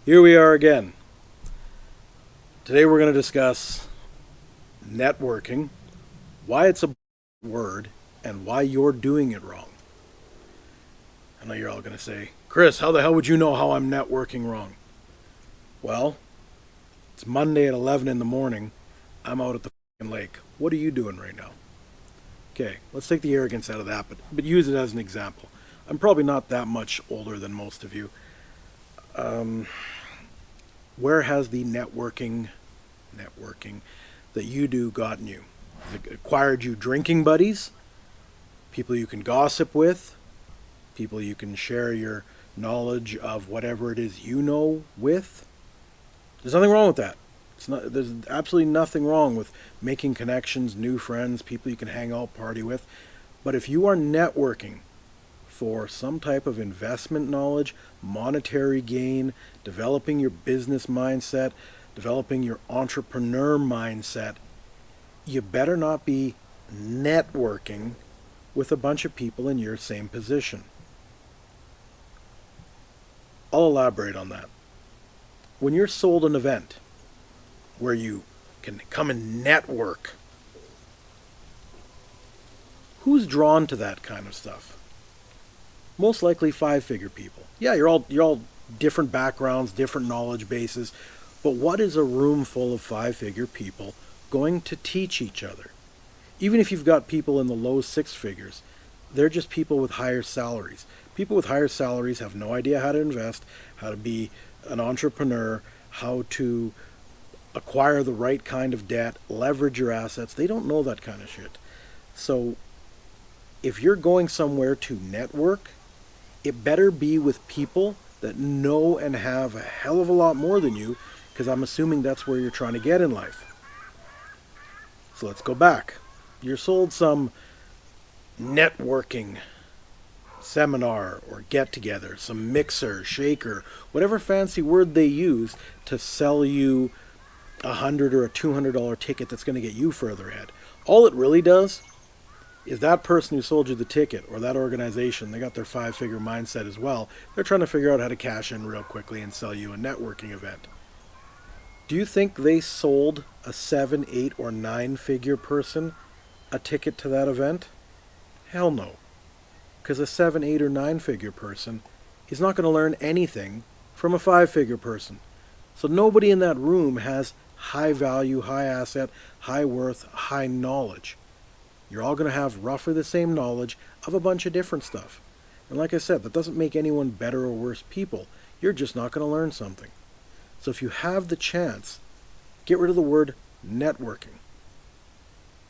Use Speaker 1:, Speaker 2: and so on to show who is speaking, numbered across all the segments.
Speaker 1: Here we are again. Today we're going to discuss networking, why it's a word, and why you're doing it wrong. I know you're all going to say, Chris, how the hell would you know how I'm networking wrong? Well, it's Monday at 11 in the morning. I'm out at the lake. What are you doing right now? Okay, let's take the arrogance out of that, but use it as an example. I'm probably not that much older than most of you. Where has the networking that you do gotten you? Has it acquired you drinking buddies, people you can gossip with, people you can share your knowledge of whatever it is you know with? There's nothing wrong with that. There's absolutely nothing wrong with making connections, new friends, people you can hang out, party with. But if you are networking for some type of investment knowledge, monetary gain, developing your business mindset, developing your entrepreneur mindset, you better not be networking with a bunch of people in your same position. I'll elaborate on that. When you're sold an event where you can come and network, who's drawn to that kind of stuff? Most likely five-figure people. Yeah, you're all different backgrounds, different knowledge bases, but what is a room full of five-figure people going to teach each other? Even if you've got people in the low six figures, they're just people with higher salaries. People with higher salaries have no idea how to invest, how to be an entrepreneur, how to acquire the right kind of debt, leverage your assets. They don't know that kind of shit. So if you're going somewhere to network, it better be with people that know and have a hell of a lot more than you, because I'm assuming that's where you're trying to get in life. So let's go back. You're sold some networking seminar or get together, some mixer, shaker, whatever fancy word they use to sell you $100 or a $200 ticket that's going to get you further ahead. All it really does is that person who sold you the ticket, or that organization, they got their five-figure mindset as well. They're trying to figure out how to cash in real quickly and sell you a networking event. Do you think they sold a 7, 8, or 9-figure person a ticket to that event? Hell no. Because a 7, 8, or 9-figure person is not going to learn anything from a 5-figure person. So nobody in that room has high value, high asset, high worth, high knowledge. You're all going to have roughly the same knowledge of a bunch of different stuff. And like I said, that doesn't make anyone better or worse people. You're just not going to learn something. So if you have the chance, get rid of the word networking.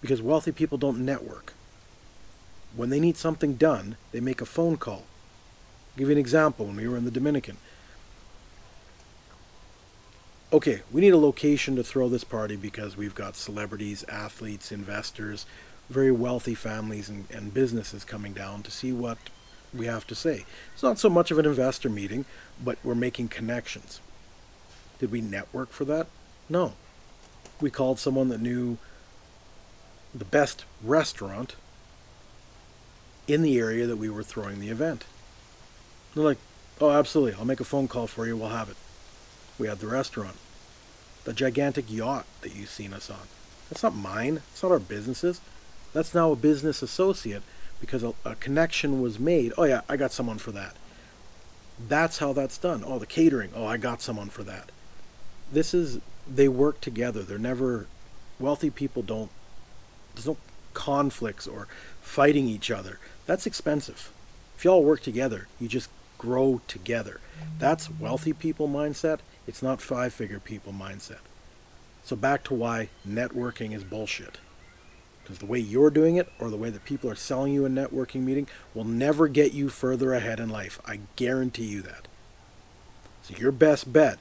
Speaker 1: Because wealthy people don't network. When they need something done, they make a phone call. I'll give you an example. When we were in the Dominican. Okay, we need a location to throw this party because we've got celebrities, athletes, investors, very wealthy families and businesses coming down to see what we have to say. It's not so much of an investor meeting, but we're making connections. Did we network for that? No. We called someone that knew the best restaurant in the area that we were throwing the event. They're like, oh, absolutely, I'll make a phone call for you, we'll have it. We had the restaurant. The gigantic yacht that you've seen us on. That's not mine. It's not our business's. That's now a business associate because a connection was made. Oh yeah, I got someone for that. That's how that's done. Oh, the catering. Oh, I got someone for that. They work together. They're never, wealthy people there's no conflicts or fighting each other. That's expensive. If y'all work together, you just grow together. That's wealthy people mindset. It's not five-figure people mindset. So back to why networking is bullshit. Because the way you're doing it, or the way that people are selling you a networking meeting, will never get you further ahead in life. I guarantee you that. So your best bet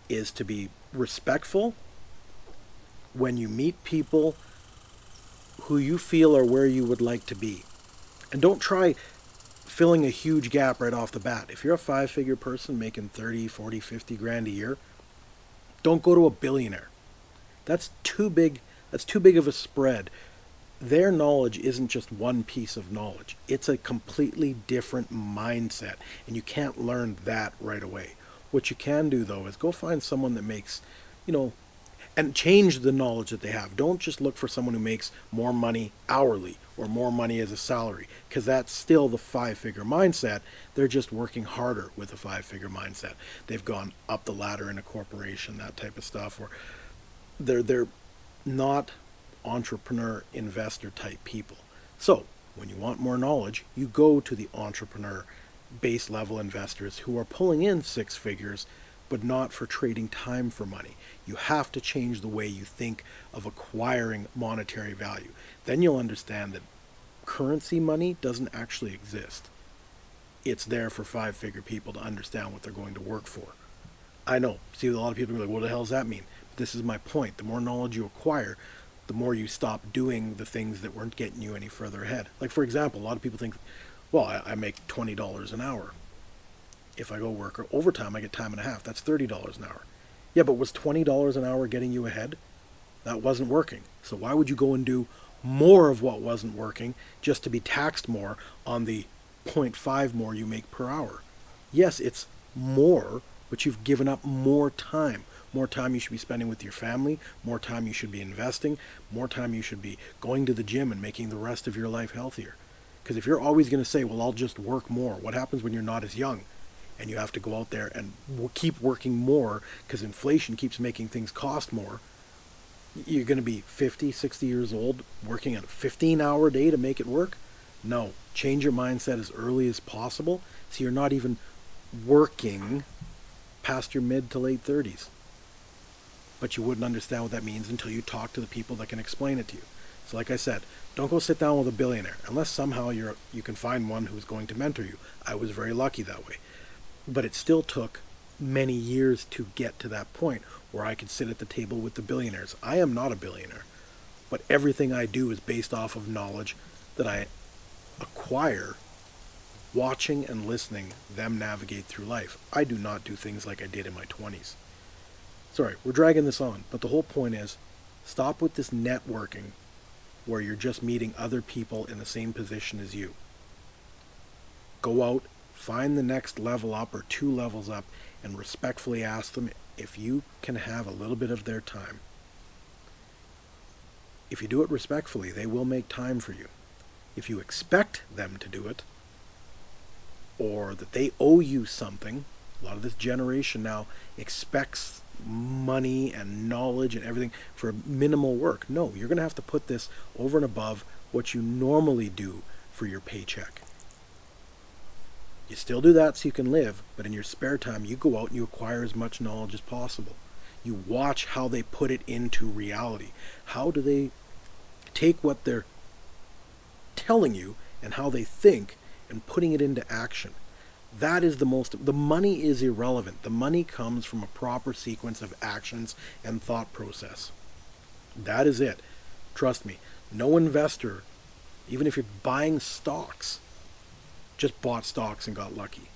Speaker 1: is to be respectful when you meet people who you feel are where you would like to be. And don't try filling a huge gap right off the bat. If you're a five-figure person making 30, 40, 50 grand a year, don't go to a billionaire. That's too big of a spread. Their knowledge isn't just one piece of knowledge. It's a completely different mindset, and you can't learn that right away. What you can do, though, is go find someone that makes, you know, and change the knowledge that they have. Don't just look for someone who makes more money hourly or more money as a salary, because that's still the five-figure mindset. They're just working harder with a five-figure mindset. They've gone up the ladder in a corporation, that type of stuff, or they're not entrepreneur investor type people. So when you want more knowledge, you go to the entrepreneur base level investors who are pulling in six figures, but not for trading time for money. You have to change the way you think of acquiring monetary value. Then you'll understand that currency money doesn't actually exist. It's there for five-figure people to understand what they're going to work for. I know. See, a lot of people are like, what the hell does that mean? But this is my point. The more knowledge you acquire, the more you stop doing the things that weren't getting you any further ahead. Like, for example, a lot of people think, well, I make $20 an hour. If I go work overtime, I get time and a half. That's $30 an hour. Yeah, but was $20 an hour getting you ahead? That wasn't working. So why would you go and do more of what wasn't working just to be taxed more on the 0.5 more you make per hour? Yes, it's more, but you've given up more time. More time you should be spending with your family, more time you should be investing, more time you should be going to the gym and making the rest of your life healthier. Because if you're always going to say, well, I'll just work more, what happens when you're not as young? And you have to go out there and keep working more because inflation keeps making things cost more. You're going to be 50, 60 years old working a 15-hour day to make it work? No. Change your mindset as early as possible so you're not even working past your mid to late 30s. But you wouldn't understand what that means until you talk to the people that can explain it to you. So like I said, don't go sit down with a billionaire unless somehow you can find one who's going to mentor you. I was very lucky that way. But it still took many years to get to that point where I could sit at the table with the billionaires. I am not a billionaire, but everything I do is based off of knowledge that I acquire watching and listening them navigate through life. I do not do things like I did in my 20s. Sorry, we're dragging this on, but the whole point is stop with this networking where you're just meeting other people in the same position as you. Go out, find the next level up or two levels up, and respectfully ask them if you can have a little bit of their time. If you do it respectfully, they will make time for you. If you expect them to do it, or that they owe you something, a lot of this generation now expects money and knowledge and everything for minimal work. No, you're going to have to put this over and above what you normally do for your paycheck. You still do that so you can live, but in your spare time, you go out and you acquire as much knowledge as possible. You watch how they put it into reality. How do they take what they're telling you and how they think and putting it into action? That is the money is irrelevant. The money comes from a proper sequence of actions and thought process. That is it. Trust me, no investor, even if you're buying stocks, just bought stocks and got lucky.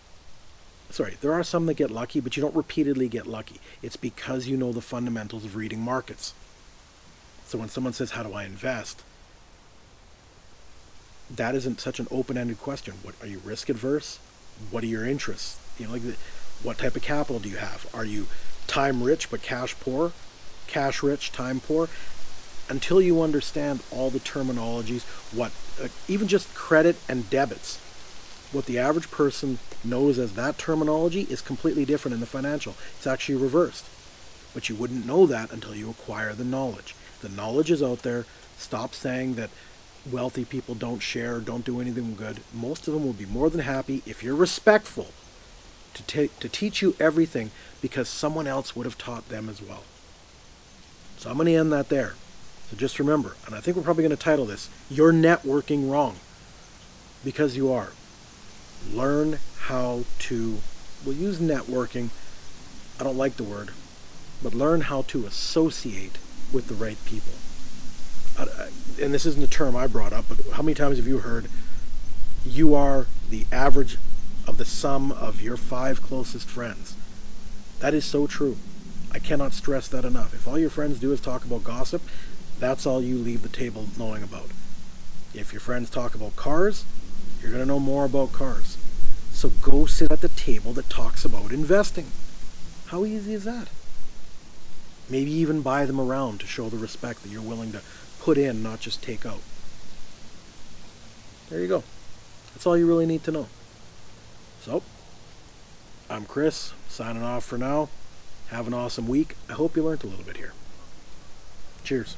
Speaker 1: Sorry, there are some that get lucky, but you don't repeatedly get lucky. It's because you know the fundamentals of reading markets. So when someone says, how do I invest? That isn't such an open-ended question. What are you risk adverse? What are your interests? What type of capital do you have? Are you time rich but cash poor? Cash rich, time poor? Until you understand all the terminologies, even just credit and debits, what the average person knows as that terminology is completely different in the financial. It's actually reversed. But you wouldn't know that until you acquire the knowledge. The knowledge is out there. Stop saying that wealthy people don't share, don't do anything good. Most of them will be more than happy, if you're respectful, to teach you everything because someone else would have taught them as well. So I'm going to end that there. So just remember, and I think we're probably going to title this, You're Networking Wrong. Because you are. Learn how to, we'll use networking, I don't like the word, but learn how to associate with the right people. And this isn't a term I brought up, but how many times have you heard, you are the average of the sum of your 5 closest friends? That is so true. I cannot stress that enough. If all your friends do is talk about gossip, that's all you leave the table knowing about. If your friends talk about cars, you're going to know more about cars. So go sit at the table that talks about investing. How easy is that? Maybe even buy them around to show the respect that you're willing to put in, not just take out. There you go. That's all you really need to know. So, I'm Chris, signing off for now. Have an awesome week. I hope you learned a little bit here. Cheers.